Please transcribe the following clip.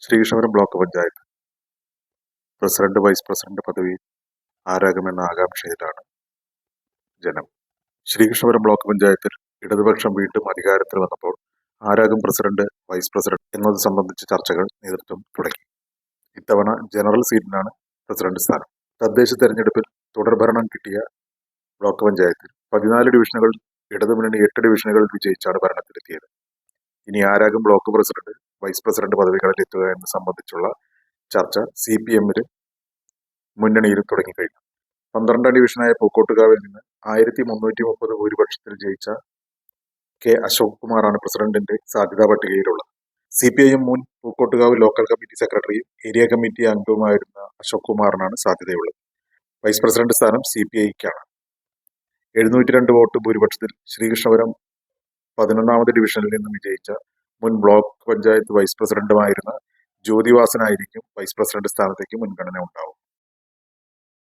Sreekrishnapuram block panchayat president vice president പദവി ആരാകുമെന്ന ആകാംക്ഷയിലാണ് ജനം. ശ്രീകൃഷ്ണപുരം ബ്ലോക്ക് പഞ്ചായത്തിൽ ഇടതുപക്ഷം വീണ്ടും അധികാരത്തിൽ വന്നപ്പോൾ ആരാകും പ്രസിഡന്റ് വൈസ് പ്രസിഡന്റ് എന്നത് സംബന്ധിച്ച് ചർച്ചകൾ നേതൃത്വം തുടങ്ങി. ഇത്തവണ ജനറൽ സീറ്റിനാണ് പ്രസിഡന്റ് സ്ഥാനം. തദ്ദേശ തെരഞ്ഞെടുപ്പിൽ തുടർഭരണം കിട്ടിയ ബ്ലോക്ക് പഞ്ചായത്തിൽ 14 ഡിവിഷനുകൾ ഇടതുമുന്നണി 8 ഡിവിഷനുകൾ വിജയിച്ചാണ് ഭരണത്തിലെത്തിയത്. ഇനി ആരാകും ബ്ലോക്ക് പ്രസിഡന്റ് വൈസ് പ്രസിഡന്റ് പദവികളിൽ എത്തുക എന്ന് സംബന്ധിച്ചുള്ള ചർച്ച CPM-ലും മുന്നണിയിലും തുടങ്ങിക്കഴിഞ്ഞു. 12ാം ഡിവിഷനായ പൂക്കോട്ടുകാവിൽ നിന്ന് 1330 ഭൂരിപക്ഷത്തിൽ ജയിച്ച K. അശോക് കുമാറാണ് പ്രസിഡന്റിന്റെ സാധ്യതാ പട്ടികയിലുള്ളത്. CPIM മുൻ പൂക്കോട്ടുകാവ് ലോക്കൽ കമ്മിറ്റി സെക്രട്ടറിയും ഏരിയ കമ്മിറ്റി അംഗവുമായിരുന്ന അശോക് കുമാറിനാണ് സാധ്യതയുള്ളത്. വൈസ് പ്രസിഡന്റ് സ്ഥാനം CPIക്കാണ്. 702 വോട്ട് ഭൂരിപക്ഷത്തിൽ ശ്രീകൃഷ്ണപുരം 11ാമത് ഡിവിഷനിൽ നിന്നും വിജയിച്ച മുൻ ബ്ലോക്ക് പഞ്ചായത്ത് വൈസ് പ്രസിഡന്റുമായിരുന്ന ജ്യോതിവാസനായിരിക്കും വൈസ് പ്രസിഡന്റ് സ്ഥാനത്തേക്ക് മുൻഗണന ഉണ്ടാവും.